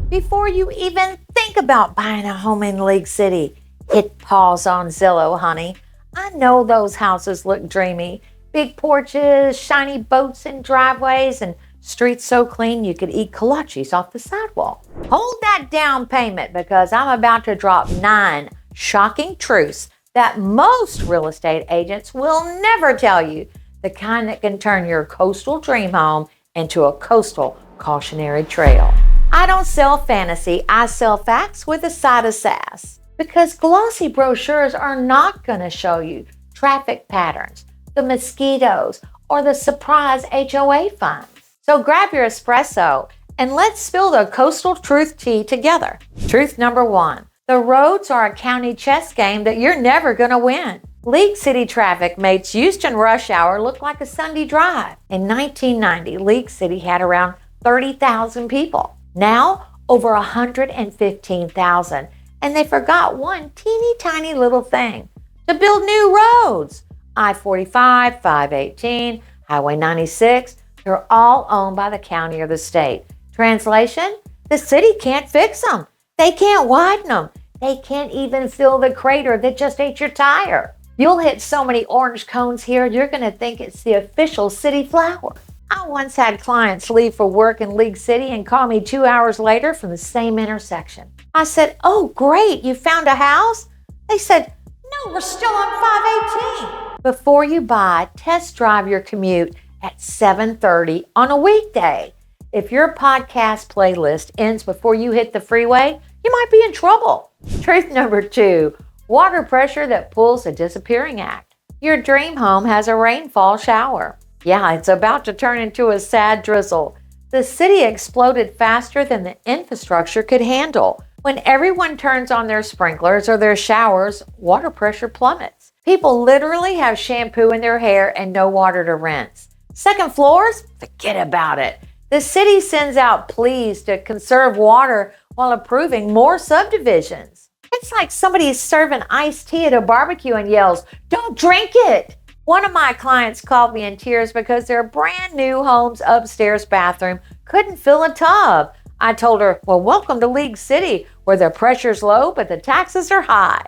Before you even think about buying a home in League City, hit pause on Zillow, honey. I know those houses look dreamy. Big porches, shiny boats and driveways, and streets so clean you could eat kolaches off the sidewalk. Hold that down payment because I'm about to drop 9 shocking truths that most real estate agents will never tell you, the kind that can turn your coastal dream home into a coastal cautionary trail. I don't sell fantasy, I sell facts with a side of sass. Because glossy brochures are not going to show you traffic patterns, the mosquitoes, or the surprise HOA funds. So grab your espresso and let's spill the coastal truth tea together. Truth number 1. The roads are a county chess game that you're never going to win. League City traffic made Houston rush hour look like a Sunday drive. In 1990, League City had around 30,000 people. Now, over 115,000. And they forgot one teeny tiny little thing: to build new roads. I-45, 518, Highway 96, they're all owned by the county or the state. Translation, the city can't fix them. They can't widen them. They can't even fill the crater that just ate your tire. You'll hit so many orange cones here, you're going to think it's the official city flower. I once had clients leave for work in League City and call me 2 hours later from the same intersection. I said, "Oh, great, you found a house?" They said, "No, we're still on 518. Before you buy, test drive your commute at 7:30 on a weekday. If your podcast playlist ends before you hit the freeway, you might be in trouble. Truth number 2, water pressure that pulls a disappearing act. Your dream home has a rainfall shower. Yeah, it's about to turn into a sad drizzle. The city exploded faster than the infrastructure could handle. When everyone turns on their sprinklers or their showers, water pressure plummets. People literally have shampoo in their hair and no water to rinse. Second floors? Forget about it. The city sends out pleas to conserve water while approving more subdivisions. It's like somebody is serving iced tea at a barbecue and yells, "Don't drink it!" One of my clients called me in tears because their brand new home's upstairs bathroom couldn't fill a tub. I told her, "Well, welcome to League City, where the pressure's low but the taxes are high."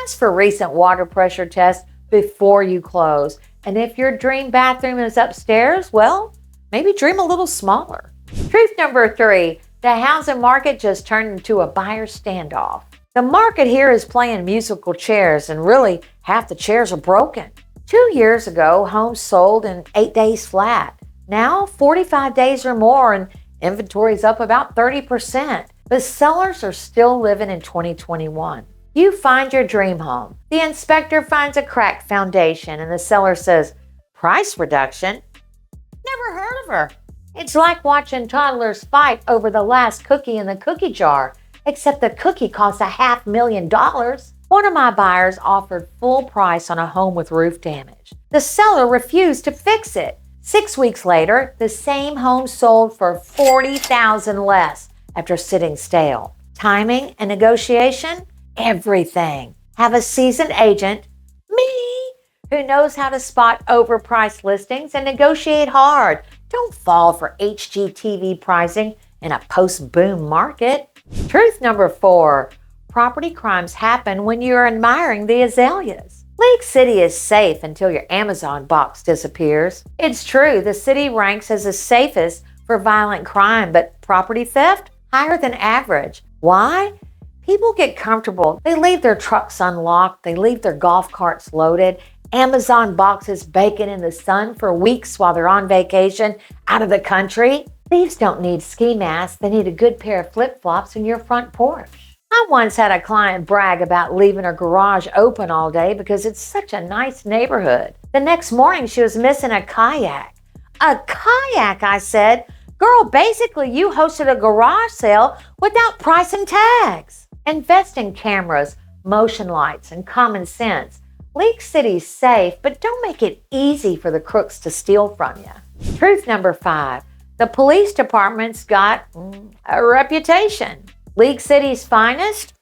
Ask for recent water pressure tests before you close. And if your dream bathroom is upstairs, well, maybe dream a little smaller. Truth number 3, the housing market just turned into a buyer standoff. The market here is playing musical chairs, and really half the chairs are broken. 2 years ago, homes sold in 8 days flat. Now, 45 days or more, and inventory's up about 30%. But sellers are still living in 2021. You find your dream home. The inspector finds a cracked foundation, and the seller says, "Price reduction? Never heard of her." It's like watching toddlers fight over the last cookie in the cookie jar, except the cookie costs $500,000. One of my buyers offered full price on a home with roof damage. The seller refused to fix it. 6 weeks later, the same home sold for $40,000 less after sitting stale. Timing and negotiation? Everything. Have a seasoned agent, me, who knows how to spot overpriced listings and negotiate hard. Don't fall for HGTV pricing in a post-boom market. Truth number 4, property crimes happen when you're admiring the azaleas. League City is safe until your Amazon box disappears. It's true, the city ranks as the safest for violent crime, but property theft? Higher than average. Why? People get comfortable. They leave their trucks unlocked. They leave their golf carts loaded. Amazon boxes baking in the sun for weeks while they're on vacation out of the country. Thieves don't need ski masks. They need a good pair of flip-flops in your front porch. I once had a client brag about leaving her garage open all day because it's such a nice neighborhood. The next morning, she was missing a kayak. "A kayak," I said. "Girl, basically you hosted a garage sale without price and tags." Invest in cameras, motion lights, and common sense. League City's safe, but don't make it easy for the crooks to steal from you. Truth number 5, the police department's got a reputation. League City's finest?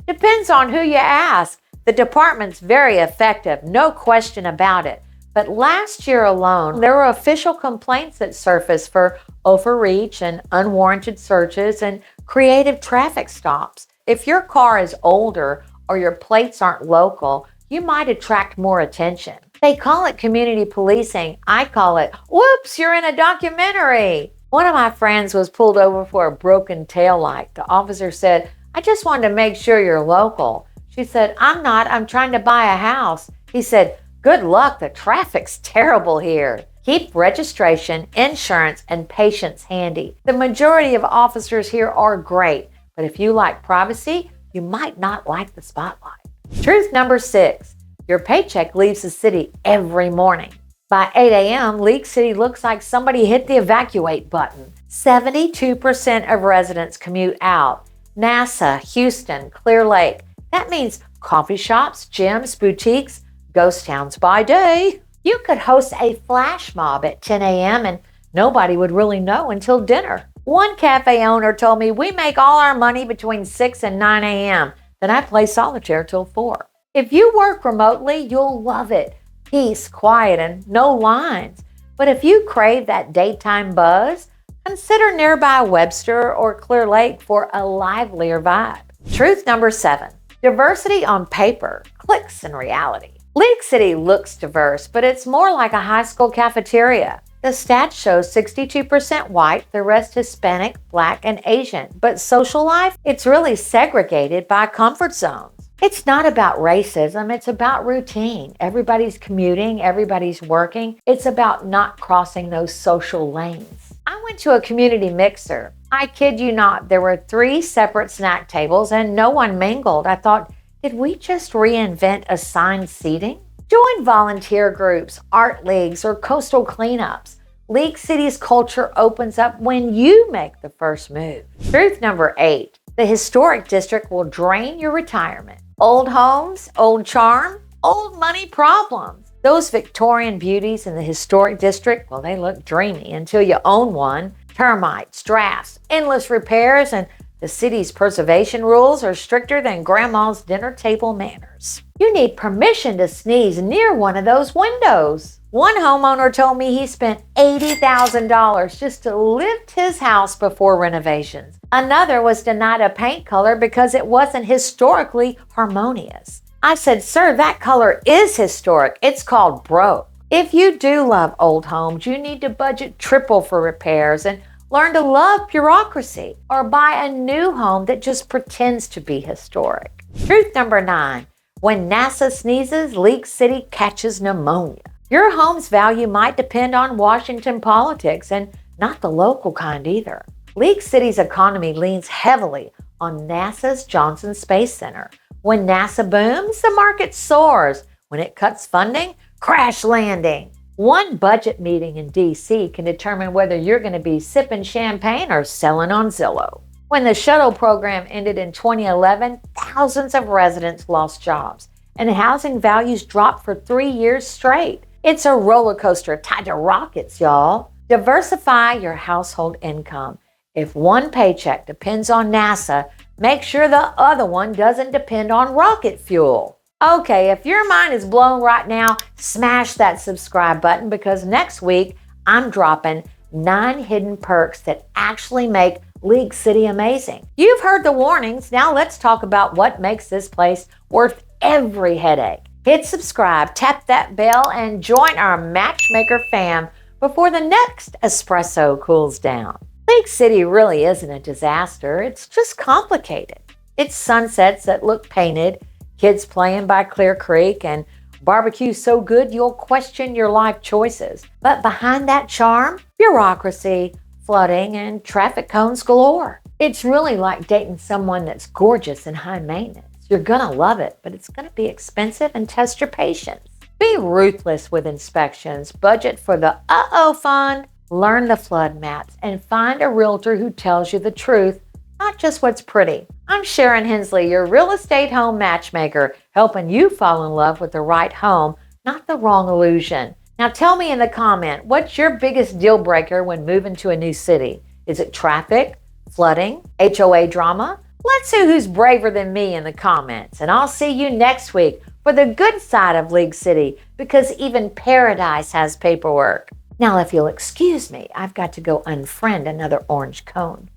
Depends on who you ask. The department's very effective, no question about it. But last year alone, there were official complaints that surfaced for overreach and unwarranted searches and creative traffic stops. If your car is older or your plates aren't local, you might attract more attention. They call it community policing. I call it, whoops, you're in a documentary. One of my friends was pulled over for a broken taillight. The officer said, I just wanted to make sure you're local. She said, I'm not, I'm trying to buy a house. He said, good luck, the traffic's terrible here. Keep registration, insurance, and patience handy. The majority of officers here are great, but if you like privacy, you might not like the spotlight. Truth number 6, your paycheck leaves the city every morning. By 8 a.m., League City looks like somebody hit the evacuate button. 72% of residents commute out. NASA, Houston, Clear Lake. That means coffee shops, gyms, boutiques, ghost towns by day. You could host a flash mob at 10 a.m. and nobody would really know until dinner. One cafe owner told me we make all our money between 6 and 9 a.m. Then I play solitaire till 4. If you work remotely, you'll love it. Peace, quiet, and no lines. But if you crave that daytime buzz, consider nearby Webster or Clear Lake for a livelier vibe. Truth number 7, diversity on paper, clicks in reality. League City looks diverse, but it's more like a high school cafeteria. The stats show 62% white, the rest Hispanic, Black, and Asian. But social life, it's really segregated by comfort zones. It's not about racism, it's about routine. Everybody's commuting, everybody's working. It's about not crossing those social lanes. I went to a community mixer. I kid you not, there were 3 separate snack tables and no one mingled. I thought, did we just reinvent assigned seating? Join volunteer groups, art leagues, or coastal cleanups. League City's culture opens up when you make the first move. Truth number 8, the historic district will drain your retirement. Old homes, old charm, old money problems. Those Victorian beauties in the historic district, well, they look dreamy until you own one. Termites, drafts, endless repairs, and the city's preservation rules are stricter than grandma's dinner table manners. You need permission to sneeze near one of those windows. One homeowner told me he spent $80,000 just to lift his house before renovations. Another was denied a paint color because it wasn't historically harmonious. I said, sir, that color is historic. It's called broke. If you do love old homes, you need to budget triple for repairs and learn to love bureaucracy, or buy a new home that just pretends to be historic. Truth number 9, when NASA sneezes, League City catches pneumonia. Your home's value might depend on Washington politics and not the local kind either. League City's economy leans heavily on NASA's Johnson Space Center. When NASA booms, the market soars. When it cuts funding, crash landing. One budget meeting in D.C. can determine whether you're going to be sipping champagne or selling on Zillow. When the shuttle program ended in 2011, thousands of residents lost jobs, and housing values dropped for 3 years straight. It's a roller coaster tied to rockets, y'all. Diversify your household income. If one paycheck depends on NASA, make sure the other one doesn't depend on rocket fuel. Okay, if your mind is blown right now, smash that subscribe button because next week I'm dropping 9 hidden perks that actually make League City amazing. You've heard the warnings. Now let's talk about what makes this place worth every headache. Hit subscribe, tap that bell, and join our Matchmaker fam before the next espresso cools down. League City really isn't a disaster. It's just complicated. It's sunsets that look painted, kids playing by Clear Creek, and barbecue so good you'll question your life choices. But behind that charm, bureaucracy, flooding, and traffic cones galore. It's really like dating someone that's gorgeous and high maintenance. You're gonna love it, but it's gonna be expensive and test your patience. Be ruthless with inspections, budget for the uh-oh fund, learn the flood maps, and find a realtor who tells you the truth, not just what's pretty. I'm Sharon Hensley, your real estate home matchmaker, helping you fall in love with the right home, not the wrong illusion. Now tell me in the comment, what's your biggest deal breaker when moving to a new city? Is it traffic, flooding, HOA drama? Let's see who's braver than me in the comments. And I'll see you next week for the good side of League City, because even paradise has paperwork. Now, if you'll excuse me, I've got to go unfriend another orange cone.